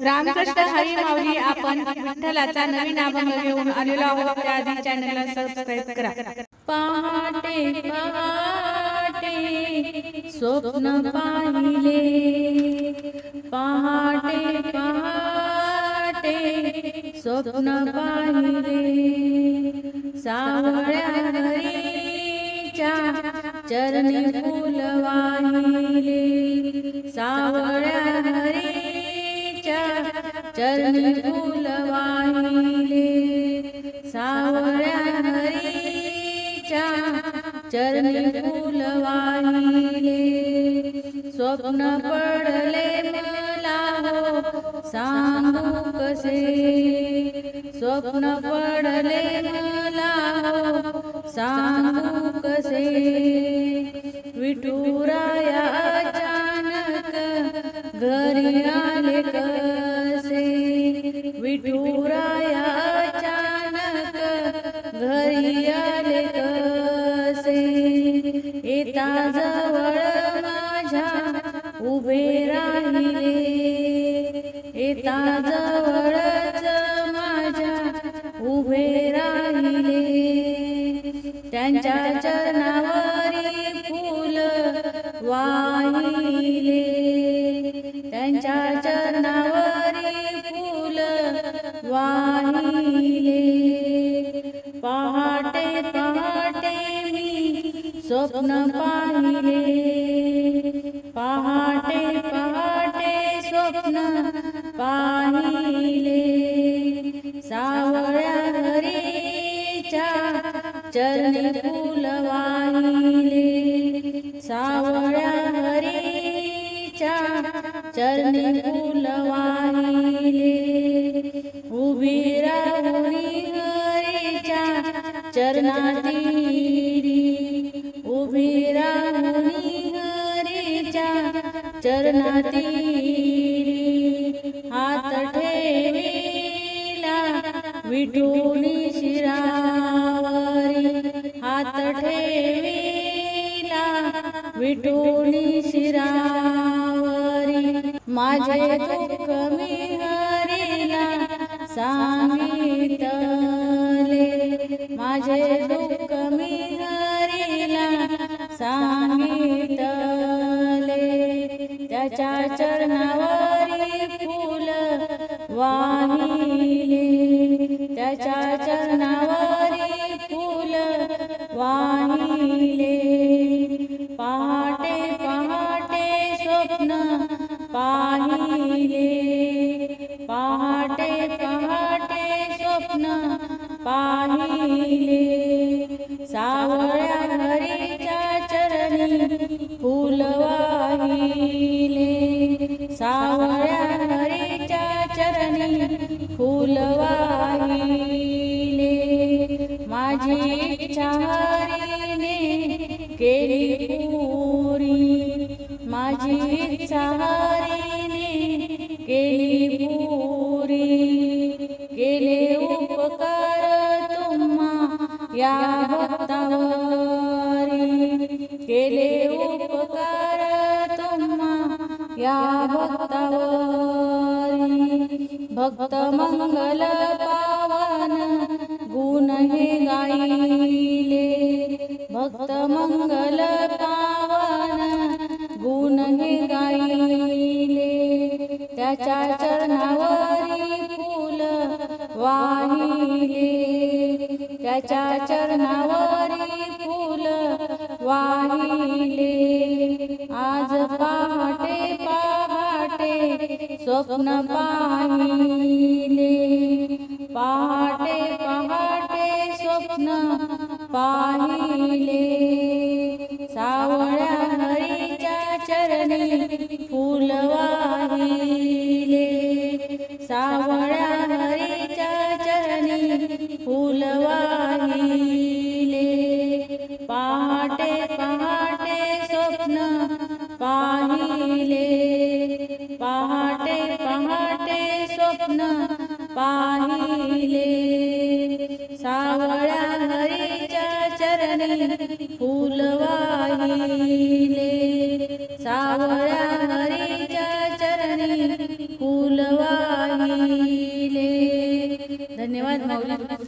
रामकृष्ण हरी माऊली. आपण विठ्ठलाचा नवीन अभंग घेऊन आलेलो आहोत. त्याआधी चॅनलला सबस्क्राईब करा. पहाटे पहाटे स्वप्न पाहिले, पहाटे पहाटे स्वप्न पाहिले, सावळ्या हरीच्या चरणी फूल वाहिले, सावळ्या हरीच्या चरणी फूल वाहिले, सावळ्या हरीच्या चरणी फूल वाहिले. स्वप्न पडले मला हो सांगू कसे, स्वप्न पडले मला हो सांगू कसे, विठुराया अचानक घरी आले कसे, विठुराया अचानक घरी आले कसे, येता जवळ माझ्या उभे राहिले, येता जवळच माझ्या उभे राहिले, त्यांच्या चरणावरी फूल वाहिले, त्यांच्या चरणावरी फूल वाहिले. पहाटे पहाटे मी स्वप्न पाहिले, पहाटे पहाटे स्वप्न पाहिले, सावळ्या हरीच्या चरणी फूल वाहिले, सावळ्या हरीच्या चरणी फूल वाहिले. उभी राहुनी हरीच्या चरणातीरी, उभी राहुनी हरीच्या चरणातीरी, हात ठेविला विठुनी शिरावरी, हात ठेविला विठुनी शिरावरी, माझे दुःख मी हरीला सांगितले, माझे दुःख मी हरीला सांगितले, त्याच्या चरणावरी फूल वाहिले, त्याच्या चरणावरी फूल वाहिले. पहाटे पहाटे स्वप्न पाहिले, पहाटे पहाटे स्वप्न पाहिले, सावळ्या हरीच्या चरणी फूल वाहिले, सावळ्या हरीच्या चरणी फूल वाहिले. माझी इच्छा हरीने केली पुरी, माझी इच्छा हरीने केली पुरी, केले उपकार तुम्हा या भक्तावरी, केले उपकार तुम्हा या भक्तावरी. भक्त मंगल पावन गुण हे गाईले, भक्त मंगल पावन गुण हे गाईले, त्याच्या चरणावरी फूल वाहिले, त्याच्या चरणावरी फूल वाहिले. आज पहाटे पहाटे स्वप्न पाहिले, पहाटे पहाटे स्वप्न पाहिले, सावळ्या हरीच्या चरणी फूल वाहिले, सावळ्या हरीच्या चरणी फूल वाहिले. पहाटे पहाटे स्वप्न पाहिले, पहाटे पहाटे स्वप्न पाहिले, सावळ्या हरीच्या चरणी फूल वाहिले, सावळ्या हरीच्या चरणी फूल वाहिले. धन्यवाद माऊली.